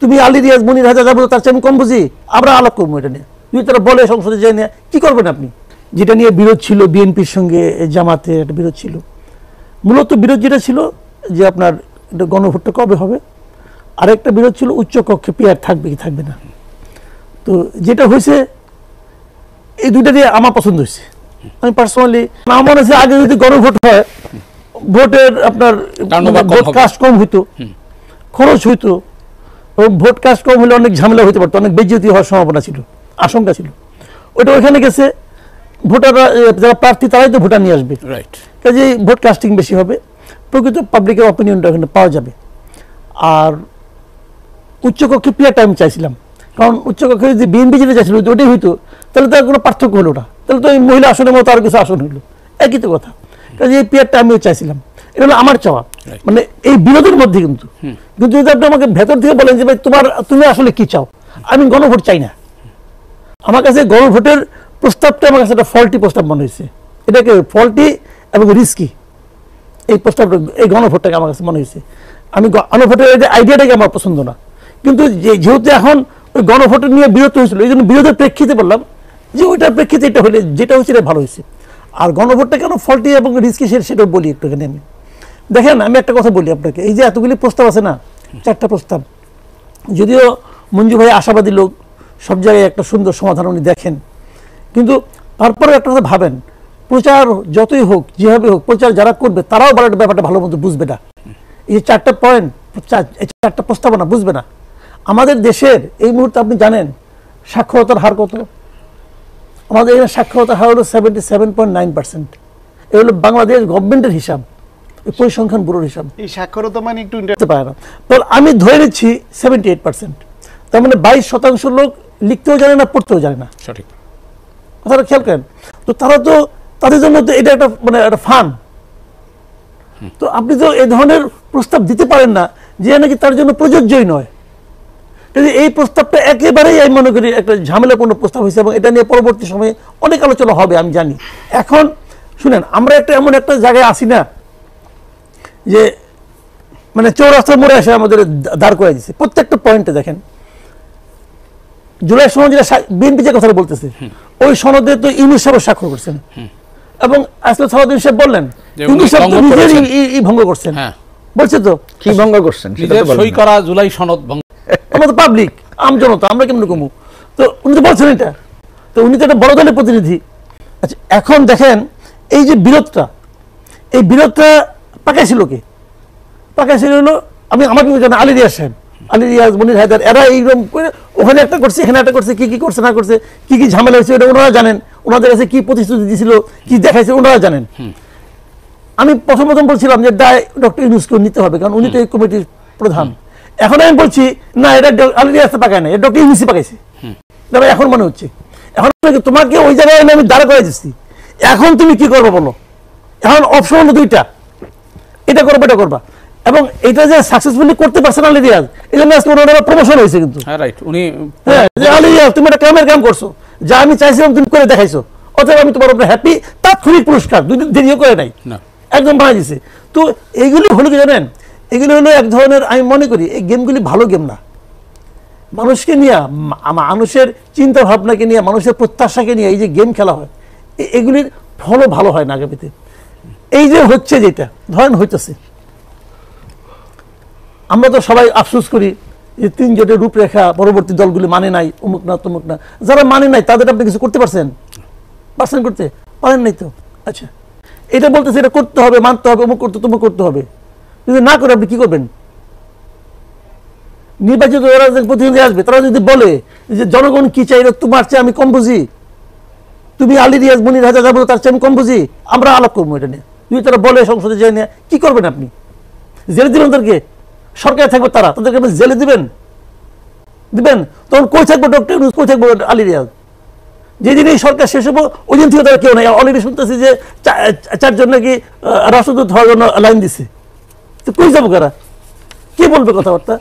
তুমি আলী রিয়াজ মনির হায়দার যাবো তার চেয়ে আমি কম বুঝি, আমরা আলাপ করবো এটা নিয়ে। যদি তারা বলে সংসদে যাই নিয়ে কী করবেন আপনি? যেটা নিয়ে বিরোধ ছিল বিএনপির সঙ্গে জামাতের একটা বিরোধ ছিল, মূলত বিরোধ যেটা ছিল যে আপনার গণভোটটা কবে হবে, আরেকটা বিরোধ ছিল উচ্চ কক্ষে পিআর থাকবে কি থাকবে না। তো যেটা হয়েছে এই দুইটা দিয়ে আমার পছন্দ হয়েছে। আমি পার্সোনালি আমার মনে হচ্ছে আগে যদি গণভোট হয়, ভোটের আপনার ভোট কাস্ট কম হইতো, খরচ হইতো, এবং ভোট কাস্ট কম হলে অনেক ঝামেলা হইতে পারতো, অনেক বেজ্জতি হওয়ার সম্ভাবনা ছিল, আশঙ্কা ছিল। ওইটা ওইখানে গেছে, ভোটাররা যারা প্রার্থী তারাই তো ভোটার নিয়ে আসবে, কাজেই ভোট কাস্টিং বেশি হবে, প্রকৃত পাবলিকের অপিনিয়নটা ওখানে পাওয়া যাবে। আর উচ্চকক্ষে পিআরটা আমি চাইছিলাম, কারণ উচ্চকক্ষে যদি বিএনপি যেটা চাইছিল ওটাই হইতো, তাহলে তার কোনো পার্থক্য হলো না, তাহলে তো এই মহিলা আসনের মতো আর কিছু আসন হইলো, একই তো কথা। কাজে এই পিআরটা আমিও চাইছিলাম, এটা হলো আমার চাওয়া, মানে এই বিরোধের মধ্যে। কিন্তু যদি আপনি আমাকে ভেতর থেকে বলেন যে ভাই তুমি আসলে কি চাও, আমি গণভোট চাই না। আমার কাছে গণভোটের প্রস্তাবটা আমার কাছে একটা ফল্টি প্রস্তাব মনে হয়েছে, এটাকে ফল্টি এবং রিস্কি এই প্রস্তাবটা, এই গণভোটটাকে আমার কাছে মনে হয়েছে। আমি গণভোটের আইডিয়াটাকে আমার পছন্দ না, কিন্তু যেহেতু এখন ওই গণভোট নিয়ে বিরোধ হয়েছিল, এই জন্য বিরোধের প্রেক্ষিতে বললাম যে ওইটার প্রেক্ষিতে এটা হলে যেটা হয়েছে এটা ভালো হয়েছে। আর গণভোটটা কেন ফল্টি এবং রিস্কি সেটাও বলি একটুখানি আমি। দেখেন আমি একটা কথা বলি আপনাকে, এই যে এতগুলি প্রস্তাব আছে না, 4টা প্রস্তাব, যদিও মঞ্জু ভাই আশাবাদী লোক, সব জায়গায় একটা সুন্দর সমাধান উনি দেখেন, কিন্তু তারপরে একটা কথা ভাবেন, প্রচার যতই হোক যেভাবে হোক, প্রচার যারা করবে তারাও ব্যাপারটা ভালো মতো বুঝবে না। এই 4টা পয়েন্ট, 4টা প্রস্তাবনা বুঝবে না। আমাদের দেশের এই মুহূর্তে আপনি জানেন সাক্ষরতার হার কত? আমাদের এখানে সাক্ষরতার হার হলো 77.9%। এ হলো বাংলাদেশ গভর্নমেন্টের হিসাব, পরিসংখ্যান ব্যুরোর হিসাব। এই সাক্ষরতা মানে একটু পারে না, তো আমি ধরে নিচ্ছি 78%, তার মানে 22% লোক লিখতেও জানে না, পড়তেও জানে না। সঠিক কথাটা খেয়াল করেন। তো তারা তো তাদের জন্য তো এটা একটা মানে একটা ফান। তো আপনি তো এই ধরনের প্রস্তাব দিতে পারেন না যে নাকি তার জন্য প্রযোজ্যই নয়। এই প্রস্তাবটা একেবারেই আমি মনে করি একটা ঝামেলাপূর্ণ প্রস্তাব হয়েছে, এবং এটা নিয়ে পরবর্তী সময়ে অনেক আলোচনা হবে আমি জানি। এখন শুনেন, আমরা এমন একটা জায়গায় আসি না যে মানে চৌরাস্তার মোড়ে এসে আমাদের দাঁড় করে দিচ্ছে প্রত্যেকটা পয়েন্টে। দেখেন জুলাই সনদ যেটা বিএনপি যে কথাটা বলতেছে, ওই সনদে তো ইউনূস সাহেব স্বাক্ষর করছেন, এবং আসলে সালাউদ্দিন সাহেব বললেন ইউনূস সাহেব তো নিজেরই ভঙ্গ করছেন। বলছে তো কি ভঙ্গ করছেন, সই করা জুলাই সনদ ভঙ্গ। আমরা তো পাবলিক, আমজনতা, আমরা কেমন কমু? তো উনি তো বলছেন এটা, তো উনি তো একটা বড় দলের প্রতিনিধি। আচ্ছা এখন দেখেন এই যে বিরোধটা, এই বিরোধটা পাকাইছিল কে? পাকাইছিল হলো আমাকে জানা আলী রিয়াজ সাহেব, আলী রিয়াজ, মনির হায়দার, এরা এইরকম করে ওখানে একটা করছে, এখানে একটা করছে, কি কি করছে না করছে, কি কি ঝামেলা হয়েছে ওটা ওনারা জানেন, ওনাদের কাছে কি প্রতিশ্রুতি দিয়েছিল, কি দেখাইছে ওনারা জানেন। আমি প্রথম বলছিলাম যে দায় ডক্টর ইউনূসকে নিতে হবে, কারণ উনি তো এই কমিটির প্রধান। এখন আমি বলছি না, এটা আলী রিয়াজ পাকায় না, এটা ডক্টর ইউনূসই পাকাইছে। এখন মনে হচ্ছে এখন তোমাকে ওই জায়গায় আমি দাঁড়া করে দিচ্ছি, এখন তুমি কি করবো বলো? এখন অপশন হলো দুইটা, এটা করবো এটা করবা, এবং এটা যে সাকসেসফুলি করতে পারছেন আলী রিয়াজ, এই জন্য আজকে ওনার প্রমোশন হয়েছে। কিন্তু আলী রিয়াজ তুমি একটা কামের কাম করছো, যা আমি চাইছিলাম তুমি করে দেখাইছো, অথবা আমি তোমার উপরে হ্যাপি, তাৎক্ষণিক পুরস্কার, 2 দিন দেরিও করে নাই, একদম বানাই দিছে। তো এইগুলি হলো কি জানেন, এগুলি হলো এক ধরনের, আমি মনে করি এই গেমগুলি ভালো গেম না। মানুষকে নিয়ে, মানুষের চিন্তা ভাবনাকে নিয়ে, মানুষের প্রত্যাশাকে নিয়ে এই যে গেম খেলা হয়, এগুলির ফলও ভালো হয় না আগামীতে। এই যে হচ্ছে, যেটা ধরেন হইতেছে, আমরা তো সবাই আফসোস করি যে 3 জোটের রূপরেখা পরবর্তী দলগুলি মানে নাই, অমুক না তমুক না। যারা মানে নাই তাদের আপনি কিছু করতে পারছেন? করতে পারেন নাই তো। আচ্ছা এটা বলতেছে এটা করতে হবে, মানতে হবে, অমুক করতে তমুক করতে হবে, যদি না করে আপনি কি করবেন? নির্বাচিত ওরা যে প্রতিনিধি আসবে, তারা যদি বলে যে জনগণ কি চাই, তোমার চেয়ে আমি কম বুঝি, তুমি আলী রিয়াজ মনির হায়দার যাবো তার চেয়ে আমি কম বুঝি, আমরা আলাপ করবো এটা নিয়ে। যদি তারা বলে সংসদে যাই নিয়ে কি করবেন আপনি? জেলে দিবেন তাদেরকে? সরকারে থাকবে তারা, তাদেরকে আপনি জেলে দিবেন? তখন কই থাকবো ডক্টর ইউনূস, কই থাকবো আলী রিয়াজ? যেদিন এই সরকার শেষ হবো ওই দিন থেকে তারা কেউ নাই। অলরেডি শুনতেছি যে 4 জন নাকি রাষ্ট্রদূত হওয়ার জন্য লাইন দিচ্ছে। তো কই যাবো কারা? কি বলবে কথাবার্তা?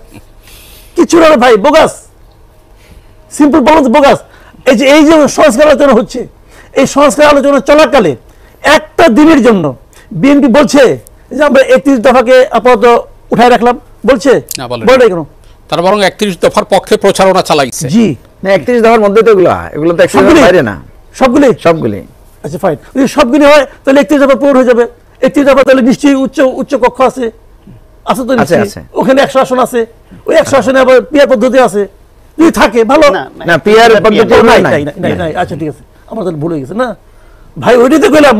কিছু না ভাই, বোগাস, সিম্পল বলুন বোগাস। এই যে সংস্কার আলোচনা হচ্ছে, এই সংস্কার আলোচনা চলাকালে একটা দিনের জন্য বিএনপি বলছে যে আমরা 31 দফাকে আপাতত উঠায় রাখলাম, বলছে বলে কেন? তারা বরং 31 দফার পক্ষে প্রচারণা চালাইছে। জি না 31 দফার মধ্যে তো এগুলো তো 31 দফার বাইরে না, সবগুলি। আচ্ছা ফাইন, যদি সবগুলি হয় তাহলে 31 দফা পূরণ হয়ে যাবে। 31 দফা তাহলে নিশ্চয়ই উচ্চ কক্ষ আছে, আছে তো নিশ্চয়ই, ওখানে 100 আসন আছে, ওই 100 আসনে আবার পিয়ার পদ্ধতি আছে, যদি থাকে ভালো। না পিয়ার পদ্ধতি নাই। আচ্ছা ঠিক আছে, আমার তাহলে ভুল হয়ে গেছে না ভাই, ওইটাই তো কইলাম।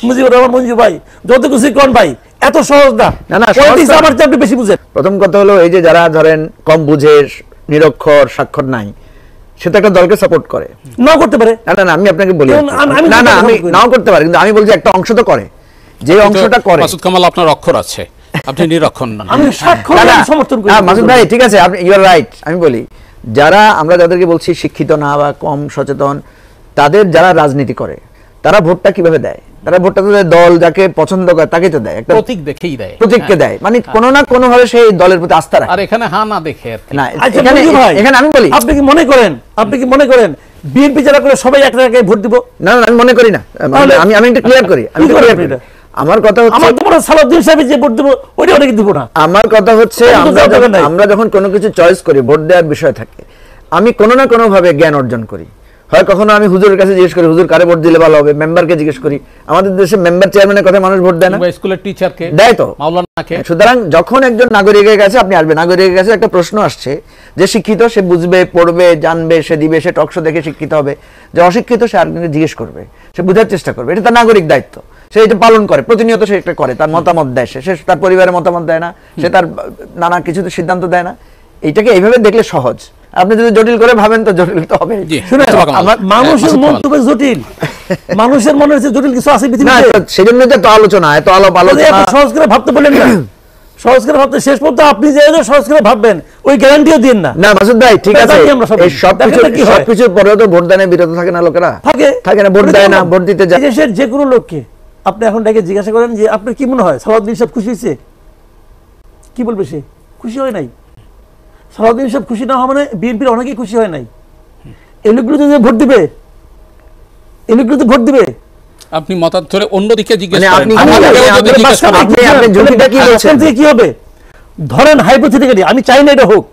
মুজিবুর রহমান মঞ্জু ভাই, যত কিছু কোন ভাই, এত সহজ না। পলিটিক্স আমার চেয়ে আপনি বেশি বুঝেন। প্রথম কথা হলো এই যে যারা ধরেন কম বুঝে, নিরক্ষর, স্বাক্ষর নাই, সে তো একটা দলকে সাপোর্ট করে, নাও করতে পারে। না আমি আপনাকে বলি, না আমি নাও করতে পারি, কিন্তু আমি বলছি একটা অংশ তো করে, যে অংশটা করে। মাসুদ কামাল আপনার অক্ষর আছে, আপনি নিরক্ষর না। আমি স্বাক্ষর সমর্থন করি। মাসুদ ভাই ঠিক আছে, আপনি ইউ আর রাইট। আমি বলি আমরা যাদেরকে বলছি শিক্ষিত না বা কম সচেতন, তাদের যারা রাজনীতি করে তারা ভোটটা কিভাবে দেয়? তারা ভোটটা তো দল যাকে পছন্দ করে তাকে তো দেয়, একটা প্রতীক দেখেই দেয়, প্রতীককে দেয়, মানে কোনো না কোনো ভাবে সেই দলের প্রতি আস্থা রাখে। আর এখানে না দেখে না, এখানে আমি বলি, আপনি কি মনে করেন বিএনপি যারা করে সবাই এক জায়গায় ভোট দিব? না আমি মনে করি না। আমি এটা ক্লিয়ার করি। আমার কথা হচ্ছে, আমার তোমার সালাউদ্দিন সাহেব যে ভোট দেব ওইটা অনেকে দিব না। আমার কথা হচ্ছে আমরা যখন কোনো কিছু চয়েস করি, ভোট দেওয়ার বিষয় থাকে, আমি কোনো না কোনো ভাবে জ্ঞান অর্জন করি। হয় কখনো আমি হুজুরের কাছে জিজ্ঞেস করি, হুজুর কারে ভোট দিলে ভালো হবে, মেম্বারকে জিজ্ঞেস করি। আমাদের দেশে মেম্বার চেয়ারম্যানের কথা মানুষ ভোট দেয় না, স্কুলের টিচারকে দেয় তো, মাওলানাকে। সুতরাং যখন একজন নাগরিকের কাছে আপনি আসবেন, নাগরিকের কাছে একটা প্রশ্ন আসছে, যে শিক্ষিত সে বুঝবে, পড়বে, জানবে, সে দিবে, সে টকশো দেখে শিক্ষিত হবে। যে অশিক্ষিত সে আরেকজনকে জিজ্ঞেস করবে, সে বোঝার চেষ্টা করবে, এটা তার নাগরিক দায়িত্ব, সে এটা পালন করে, প্রতিনিয়ত সে এটা করে, তার মতামত দেয়, সে তার পরিবারের মতামত দেয় না, সে তার নানা কিছু সিদ্ধান্ত দেয় না। এইটাকে এইভাবে দেখলে সহজ। আপনি যদি জটিল করে ভাবেন তো জটিল তো হবে। মানুষের মন তো জটিল, মানুষের মনে হচ্ছে জটিল কিছু আছে পৃথিবীতে। সেজন্য তো আলোচনা, এত আলোচনা সহজ করে ভাবতে বলেন না, সহজ করে ভাবতে শেষ পর্যন্ত আপনি যে সহজ করে ভাববেন ওই গ্যারান্টিও দিন না। না মাসুদ ভাই ঠিক আছে, এই সবকিছুর পরেও তো ভোট দানে বিরত থাকে না লোকেরা, থাকে না, ভোট দেয় না, ভোট দিতে যায়। দেশের যে কোনো লোককে আপনি এখন ডেকে জিজ্ঞাসা করেন যে আপনার কি মনে হয় সালাউদ্দিন সাহেব খুশি হয়েছে, কি বলবে সে? খুশি হয় নাই। সালাউদ্দিন সাহেব খুশি না হওয়া মানে বিএনপির অনেকেই খুশি হয় নাই। এই লোকগুলো যে ভোট দিবে, এই লোকগুলো ভোট দিবে। আপনি মতান্তরে অন্যদিকে জিজ্ঞেস করেন, কি হবে? ধরেন হাইপোথেটিক্যালি, আমি চাই না এটা হোক,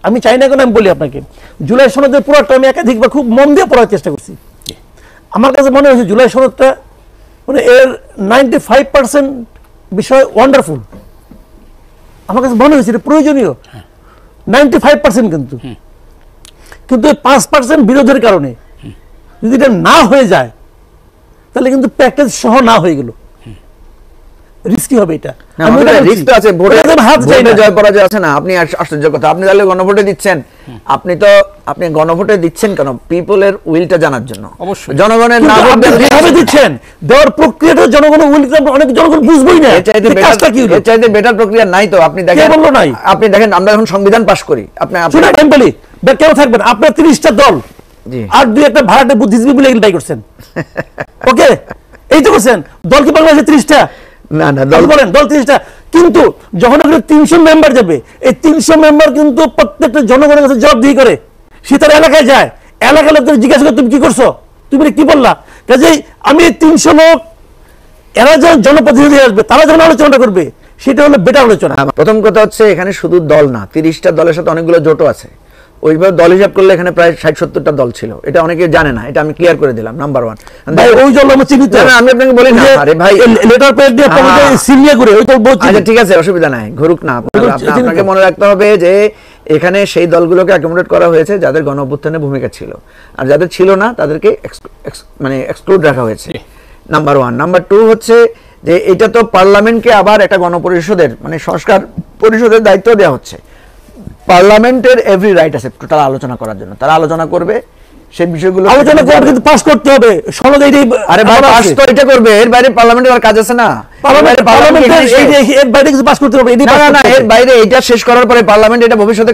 আমি চাই না কেন আমি বলি আপনাকে, জুলাই সনদের পুরোটা আমি একাধিকবার খুব মন দিয়ে পড়ার চেষ্টা করছি। আমার কাছে মনে হয়েছে জুলাই সনদটা মানে এর 95% বিষয় ওয়ান্ডারফুল। আমার কাছে মনে হয়েছে এটা প্রয়োজনীয় 95%, কিন্তু 5% বিরোধের কারণে যদি এটা না হয়ে যায় তাহলে কিন্তু প্যাকেজ সহ না হয়ে গেল রিস্কি হবে। এটা রিস্ক আছে, ভোটে জয় পরাজয় আছে না। আপনি আশ্চর্য কথা, আপনি তাহলে গণভোটে দিচ্ছেন, আপনি গণভোটে দিচ্ছেন কেন? পিপলের উইলটা জানার জন্য। অবশ্যই জনগণের না ভোট দিচ্ছেন, দেওয়ার প্রক্রিয়াটা জনগণের উইলটা অনেক জনগণ বুঝবই না। এর চাইতে বেটার প্রক্রিয়া নাই তো। আপনি দেখেন, আপনি দেখেন আমরা যখন সংবিধান পাস করি, আপনি আমি বলি কেন থাকবেন আপনার 30টা দল আর দুই একটা ভাড়াটে বুদ্ধিজীবী মিলে এগুলো করছেন, ওকে এই তো করছেন। দল কি বাংলাদেশে 30টা? না না, দল বলেন দল 30টা, কিন্তু যখন 300 মেম্বার যাবে, এই 300 মেম্বার কিন্তু প্রত্যেকটা জনগণের কাছে জবাবদিহি করে। সে তার এলাকায় যায়, এলাকার লোকদের জিজ্ঞাসা করে তুমি কি করছো, তুমি কি বললা। কাজেই আমি 300 লোক, এরা যখন জনপ্রতিনিধি আসবে, তারা যখন আলোচনা করবে, সেটা হলো বেটার আলোচনা। প্রথম কথা হচ্ছে এখানে শুধু দল না, 30টা দলের সাথে অনেকগুলো জোটও আছে। ওইভাবে দল হিসাব করলে এখানে প্রায় 60-70টা দল ছিল। এটা অনেকে জানে না, এটা আমি ক্লিয়ার করে দিলাম। নাম্বার 1 ভাই, ওই দল আমি চিনি তো। আমি আপনাকে বলি না, আরে ভাই লেটার প্যাড দিয়ে সিলিয়া করে ওই দল বলছি। আচ্ছা ঠিক আছে, অসুবিধা নাই, ঘুরুক না। আপনাকে মনে রাখতে হবে যে এখানে সেই দলগুলোকে অ্যাকোমোডেট করা হয়েছে যাদের গণ অভ্যুত্থানে ভূমিকা ছিল, আর যাদের ছিল না তাদেরকে মানে এক্সক্লুড রাখা হয়েছে। নাম্বার 1। নাম্বার 2 হচ্ছে যে এটা তো পার্লামেন্টকে আবার একটা গণপরিষদের মানে সংস্কার পরিষদের দায়িত্ব দেওয়া হচ্ছে। পার্লামেন্টের এভরি রাইট আছে টোটাল আলোচনা করার জন্য, তারা আলোচনা করবে সেই বিষয়গুলো, আলোচনা করবে, কিন্তু পাস করতে হবে সনদ। এইটাই আরে ভাই, পাস তো এটা করবে, এর বাইরে পার্লামেন্টের আর কাজ আছে না। পার্লামেন্টের এর বাইরে কিছু পাস করতে হবে। না না, এর বাইরে এটা শেষ করার পরে পার্লামেন্ট এটা ভবিষ্যতে